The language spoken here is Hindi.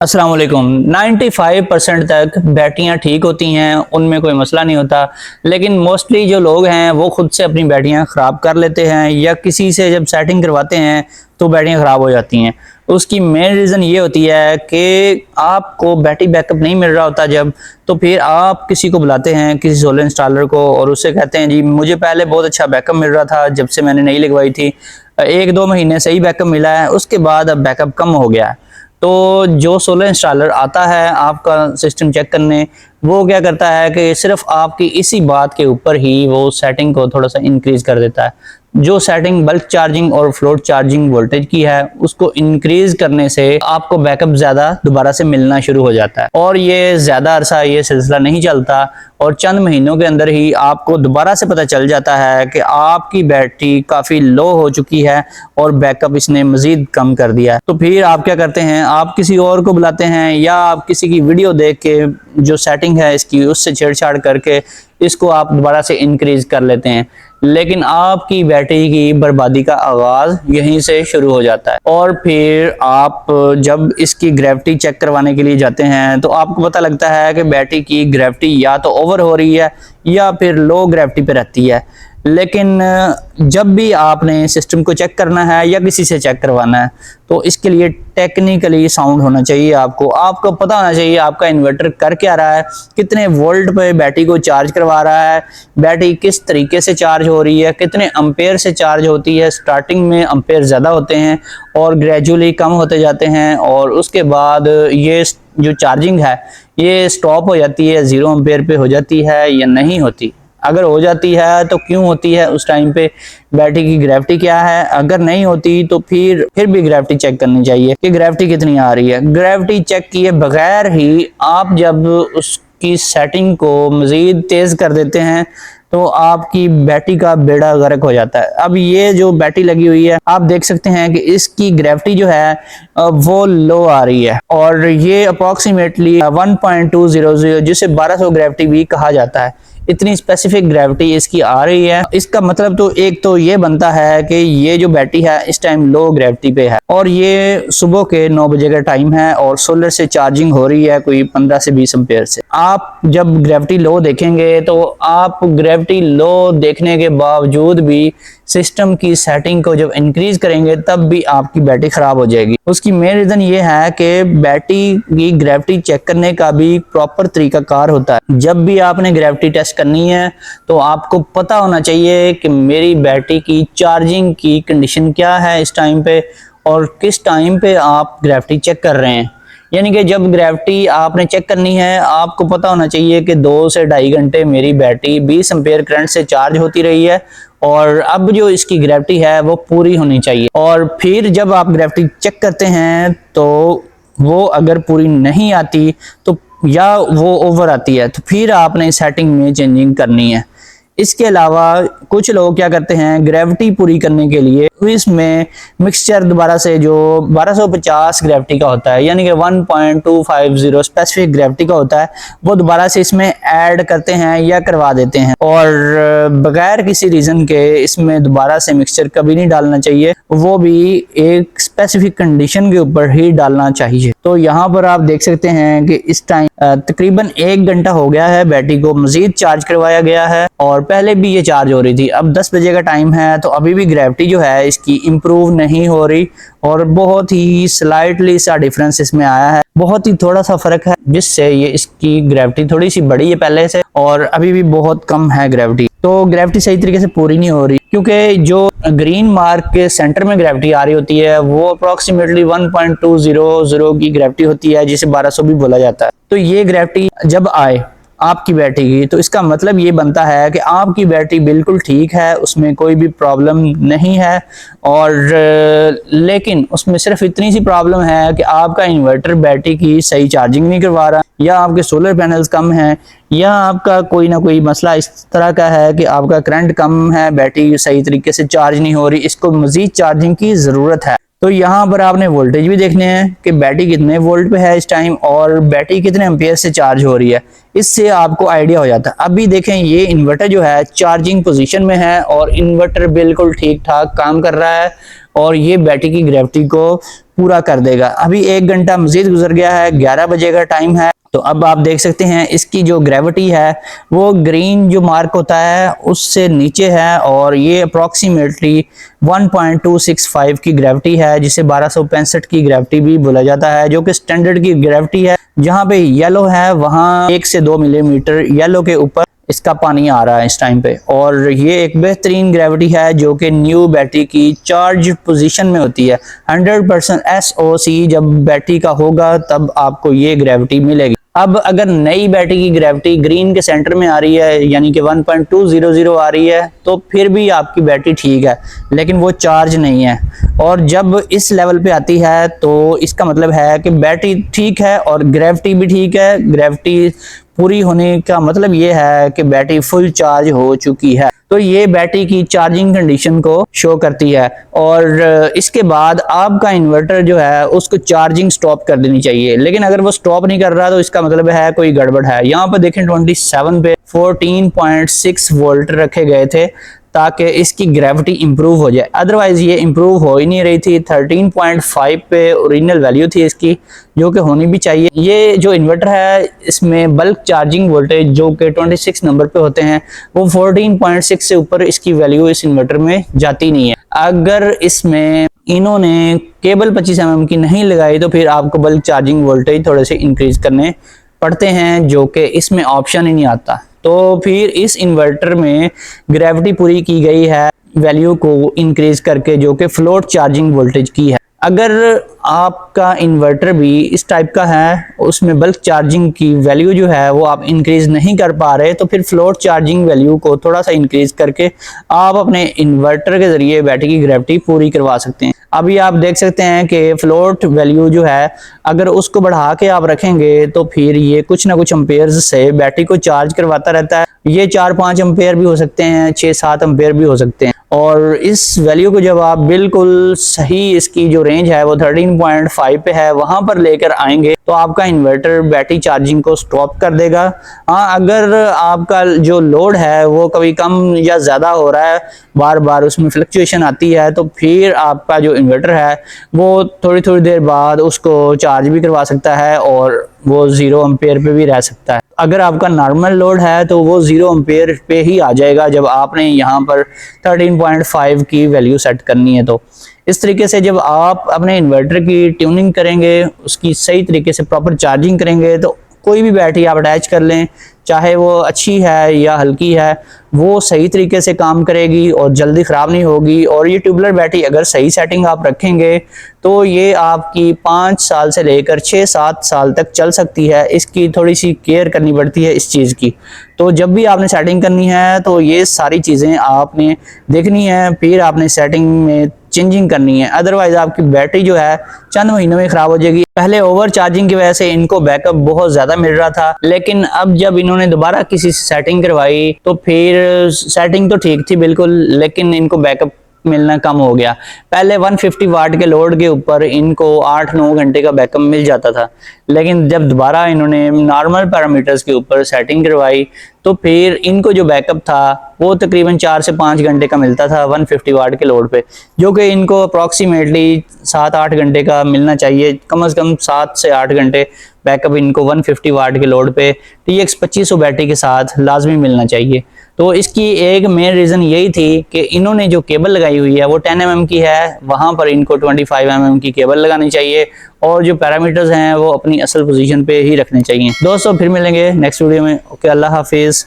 अस्सलाम वालेकुम। 95% तक बैटरियां ठीक होती हैं, उनमें कोई मसला नहीं होता। लेकिन मोस्टली जो लोग हैं वो खुद से अपनी बैटरियां ख़राब कर लेते हैं या किसी से जब सेटिंग करवाते हैं तो बैटरियां ख़राब हो जाती हैं। उसकी मेन रीज़न ये होती है कि आपको बैटरी बैकअप नहीं मिल रहा होता जब, तो फिर आप किसी को बुलाते हैं, किसी सोलर इंस्टॉलर को, और उससे कहते हैं जी मुझे पहले बहुत अच्छा बैकअप मिल रहा था जब से मैंने नई लगवाई थी, 1-2 महीने सही बैकअप मिला है, उसके बाद अब बैकअप कम हो गया है। तो जो सोलर इंस्टॉलर आता है आपका सिस्टम चेक करने, वो क्या करता है कि सिर्फ आपकी इसी बात के ऊपर ही वो सेटिंग को थोड़ा सा इंक्रीज कर देता है। जो सेटिंग बल्क चार्जिंग और फ्लोट चार्जिंग वोल्टेज की है उसको इंक्रीज करने से आपको बैकअप ज्यादा दोबारा से मिलना शुरू हो जाता है, और ये ज्यादा अरसा ये सिलसिला नहीं चलता और चंद महीनों के अंदर ही आपको दोबारा से पता चल जाता है कि आपकी बैटरी काफी लो हो चुकी है और बैकअप इसने मजीद कम कर दिया है। तो फिर आप क्या करते हैं, आप किसी और को बुलाते हैं या आप किसी की वीडियो देख के जो सेटिंग है इसकी उससे छेड़छाड़ करके इसको आप दोबारा से इंक्रीज कर लेते हैं। लेकिन आपकी बैटरी की बर्बादी का आगाज यहीं से शुरू हो जाता है, और फिर आप जब इसकी ग्रेविटी चेक करवाने के लिए जाते हैं तो आपको पता लगता है कि बैटरी की ग्रेविटी या तो ओवर हो रही है या फिर लो ग्रेविटी पे रहती है। लेकिन जब भी आपने सिस्टम को चेक करना है या किसी से चेक करवाना है तो इसके लिए टेक्निकली साउंड होना चाहिए। आपको पता होना चाहिए आपका इन्वर्टर कर क्या रहा है, कितने वोल्ट पे बैटरी को चार्ज करवा रहा है, बैटरी किस तरीके से चार्ज हो रही है, कितने एम्पेयर से चार्ज होती है। स्टार्टिंग में एम्पेयर ज़्यादा होते हैं और ग्रेजुअली कम होते जाते हैं, और उसके बाद ये जो चार्जिंग है ये स्टॉप हो जाती है, 0 एम्पेयर पे हो जाती है या नहीं होती। अगर हो जाती है तो क्यों होती है, उस टाइम पे बैटरी की ग्रेविटी क्या है, अगर नहीं होती तो फिर भी ग्रेविटी चेक करनी चाहिए कि ग्रेविटी कितनी आ रही है। ग्रेविटी चेक किए बगैर ही आप जब उसकी सेटिंग को मजीद तेज कर देते हैं तो आपकी बैटरी का बेड़ा गर्क हो जाता है। अब ये जो बैटरी लगी हुई है आप देख सकते हैं कि इसकी ग्रेविटी जो है वो लो आ रही है, और ये अप्रोक्सीमेटली 1.200 जिसे 1200 ग्रेविटी भी कहा जाता है, इतनी स्पेसिफिक ग्रेविटी इसकी आ रही है। इसका मतलब तो एक तो ये बनता है कि ये जो बैटरी है इस टाइम लो ग्रेविटी पे है, और ये सुबह के 9 बजे का टाइम है और सोलर से चार्जिंग हो रही है कोई 15 से 20 एम्पेयर से। आप जब ग्रेविटी लो देखेंगे तो आप ग्रेविटी लो देखने के बावजूद भी सिस्टम की सेटिंग को जब इंक्रीज करेंगे तब भी आपकी बैटरी खराब हो जाएगी। उसकी मेन रीजन ये है कि बैटरी की ग्रेविटी चेक करने का भी प्रॉपर तरीकाकार होता है। जब भी आपने ग्रेविटी टेस्ट करनी है तो आपको पता होना चाहिए कि मेरी बैटरी की चार्जिंग की कंडीशन क्या है इस टाइम पे, और किस टाइम पे आप ग्रेविटी चेक कर रहे हैं। यानी कि जब ग्रेविटी आपने चेक करनी है आपको पता होना चाहिए कि 2 से 2.5 घंटे मेरी बैटरी 20 एम्पेयर करंट से चार्ज होती रही है और अब जो इसकी ग्रेविटी है वो पूरी होनी चाहिए। और फिर जब आप ग्रेविटी चेक करते हैं तो वो अगर पूरी नहीं आती तो या वो ओवर आती है तो फिर आपने सेटिंग में चेंजिंग करनी है। इसके अलावा कुछ लोग क्या करते हैं, ग्रेविटी पूरी करने के लिए इसमें मिक्सचर दोबारा से जो 1250 ग्रेविटी का होता है यानी कि 1.250 स्पेसिफिक ग्रेविटी का होता है वो दोबारा से इसमें ऐड करते हैं या करवा देते हैं, और बगैर किसी रीजन के इसमें दोबारा से मिक्सचर कभी नहीं डालना चाहिए, वो भी एक स्पेसिफिक कंडीशन के ऊपर ही डालना चाहिए। तो यहाँ पर आप देख सकते हैं कि इस टाइम तकरीबन 1 घंटा हो गया है, बैटरी को मजीद चार्ज करवाया गया है और पहले भी ये चार्ज हो रही थी। अब 10 बजे का टाइम है तो अभी भी ग्रेविटी जो है इसकी इंप्रूव नहीं हो रही, और बहुत ही स्लाइटली सा डिफरेंस इसमें आया है, बहुत ही थोड़ा सा फर्क है जिससे ये इसकी ग्रेविटी थोड़ी सी बड़ी है पहले से, और अभी भी बहुत कम है ग्रेविटी। तो ग्रेविटी सही तरीके से पूरी नहीं हो रही क्योंकि जो ग्रीन मार्क के सेंटर में ग्रेविटी आ रही होती है वो अप्रोक्सीमेटली 1.200 की ग्रेविटी होती है जिसे 1200 भी बोला जाता है। तो ये ग्रेविटी जब आए आपकी बैटरी की तो इसका मतलब ये बनता है कि आपकी बैटरी बिल्कुल ठीक है, उसमें कोई भी प्रॉब्लम नहीं है, और लेकिन उसमें सिर्फ इतनी सी प्रॉब्लम है कि आपका इन्वर्टर बैटरी की सही चार्जिंग नहीं करवा रहा, या आपके सोलर पैनल्स कम हैं, या आपका कोई ना कोई मसला इस तरह का है कि आपका करंट कम है, बैटरी सही तरीके से चार्ज नहीं हो रही, इसको मजीद चार्जिंग की ज़रूरत है। तो यहाँ पर आपने वोल्टेज भी देखने हैं कि बैटरी कितने वोल्ट पे है इस टाइम और बैटरी कितने एम्पियर से चार्ज हो रही है, इससे आपको आइडिया हो जाता है। अभी देखें ये इन्वर्टर जो है चार्जिंग पोजीशन में है और इन्वर्टर बिल्कुल ठीक ठाक काम कर रहा है, और ये बैटरी की ग्रेविटी को पूरा कर देगा। अभी 1 घंटा मजीद गुजर गया है, 11 बजे का टाइम है। तो अब आप देख सकते हैं इसकी जो ग्रेविटी है वो ग्रीन जो मार्क होता है उससे नीचे है, और ये अप्रॉक्सीमेटली 1.265 की ग्रेविटी है, जिसे 1265 की ग्रेविटी भी बोला जाता है, जो कि स्टैंडर्ड की ग्रेविटी है। जहां पे येलो है वहां 1 से 2 मिलीमीटर येलो के ऊपर इसका पानी आ रहा है इस टाइम पे, और ये एक बेहतरीन ग्रेविटी है जो कि न्यू बैटरी की चार्ज पोजीशन में होती है। 100% SOC जब बैटरी का होगा तब आपको ये ग्रेविटी मिलेगी। अब अगर नई बैटरी की ग्रेविटी ग्रीन के सेंटर में आ रही है, यानी कि 1.200 आ रही है, तो फिर भी आपकी बैटरी ठीक है, लेकिन वो चार्ज नहीं है। और जब इस लेवल पे आती है तो इसका मतलब है कि बैटरी ठीक है और ग्रेविटी भी ठीक है। ग्रेविटी पूरी होने का मतलब ये है कि बैटरी फुल चार्ज हो चुकी है। तो ये बैटरी की चार्जिंग कंडीशन को शो करती है, और इसके बाद आपका इन्वर्टर जो है उसको चार्जिंग स्टॉप कर देनी चाहिए। लेकिन अगर वो स्टॉप नहीं कर रहा तो इसका मतलब है कोई गड़बड़ है। यहाँ पर देखें 27 पे 14.6 वोल्ट रखे गए थे ताकि इसकी ग्रेविटी इंप्रूव हो जाए, अदरवाइज ये इंप्रूव हो ही नहीं रही थी। 13.5 पे ओरिजिनल वैल्यू थी इसकी, जो कि होनी भी चाहिए। ये जो इन्वर्टर है इसमें बल्क चार्जिंग वोल्टेज जो कि 26 नंबर पे होते हैं वो 14.6 से ऊपर इसकी वैल्यू इस इन्वर्टर में जाती नहीं है। अगर इसमें इन्होंने केबल 25 mm की नहीं लगाई तो फिर आपको बल्क चार्जिंग वोल्टेज थोड़े से इंक्रीज करने पड़ते हैं, जो कि इसमें ऑप्शन ही नहीं आता। तो फिर इस इन्वर्टर में ग्रेविटी पूरी की गई है वैल्यू को इंक्रीज करके, जो कि फ्लोट चार्जिंग वोल्टेज की है। अगर आपका इन्वर्टर भी इस टाइप का है, उसमें बल्क चार्जिंग की वैल्यू जो है वो आप इंक्रीज नहीं कर पा रहे, तो फिर फ्लोट चार्जिंग वैल्यू को थोड़ा सा इंक्रीज करके आप अपने इन्वर्टर के जरिए बैटरी की ग्रेविटी पूरी करवा सकते हैं। अभी आप देख सकते हैं कि फ्लोट वैल्यू जो है अगर उसको बढ़ा के आप रखेंगे तो फिर ये कुछ ना कुछ एम्पेयर्स से बैटरी को चार्ज करवाता रहता है। ये 4-5 एम्पेयर भी हो सकते हैं, 6-7 एम्पेयर भी हो सकते हैं। और इस वैल्यू को जब आप बिल्कुल सही, इसकी जो रेंज है वो 13.5 पे है, वहां पर लेकर आएंगे तो आपका इन्वर्टर बैटरी चार्जिंग को स्टॉप कर देगा। हाँ, अगर आपका जो लोड है वो कभी कम या ज्यादा हो रहा है, बार बार उसमें फ्लक्चुएशन आती है, तो फिर आपका जो इन्वर्टर है वो थोड़ी थोड़ी देर बाद उसको चार्ज भी करवा सकता है और वो 0 एम्पेयर पे भी रह सकता है। अगर आपका नॉर्मल लोड है तो वो 0 एम्पेयर पे ही आ जाएगा जब आपने यहाँ पर 13.5 की वैल्यू सेट करनी है। तो इस तरीके से जब आप अपने इन्वर्टर की ट्यूनिंग करेंगे, उसकी सही तरीके से प्रॉपर चार्जिंग करेंगे, तो कोई भी बैटरी आप अटैच कर लें, चाहे वो अच्छी है या हल्की है, वो सही तरीके से काम करेगी और जल्दी ख़राब नहीं होगी। और ये ट्यूबुलर बैटरी अगर सही सेटिंग आप रखेंगे तो ये आपकी 5 साल से लेकर 6-7 साल तक चल सकती है। इसकी थोड़ी सी केयर करनी पड़ती है इस चीज़ की। तो जब भी आपने सेटिंग करनी है तो ये सारी चीज़ें आपने देखनी है, फिर आपने सेटिंग में चेंजिंग करनी है, अदरवाइज आपकी बैटरी जो है चंद महीनों में खराब हो जाएगी। पहले ओवर चार्जिंग की वजह से इनको बैकअप बहुत ज्यादा मिल रहा था, लेकिन अब जब इन्होंने दोबारा किसी से सेटिंग करवाई तो फिर सेटिंग तो ठीक थी बिल्कुल, लेकिन इनको बैकअप मिलना कम हो गया। पहले 150 वाट के लोड के ऊपर इनको 8-9 घंटे का बैकअप मिल जाता था, लेकिन जब दोबारा इन्होंने नॉर्मल पैरामीटर्स के ऊपर सेटिंग करवाई तो फिर इनको जो बैकअप था वो तकरीबन 4 से 5 घंटे का मिलता था 150 वाट के लोड पे, जो कि इनको अप्रॉक्सीमेटली 7-8 घंटे का मिलना चाहिए। कम से कम 7 से 8 घंटे बैकअप इनको 150 वाट के लोड पे TX 2500 बैटरी के साथ लाजमी मिलना चाहिए। तो इसकी एक मेन रीज़न यही थी कि इन्होंने जो केबल लगाई हुई है वो 10 mm की है, वहाँ पर इनको 25 mm की केबल लगानी चाहिए, और जो पैरामीटर्स हैं वो अपनी असल पोजीशन पे ही रखने चाहिए। दोस्तों फिर मिलेंगे नेक्स्ट वीडियो में। ओके, अल्लाह हाफिज़।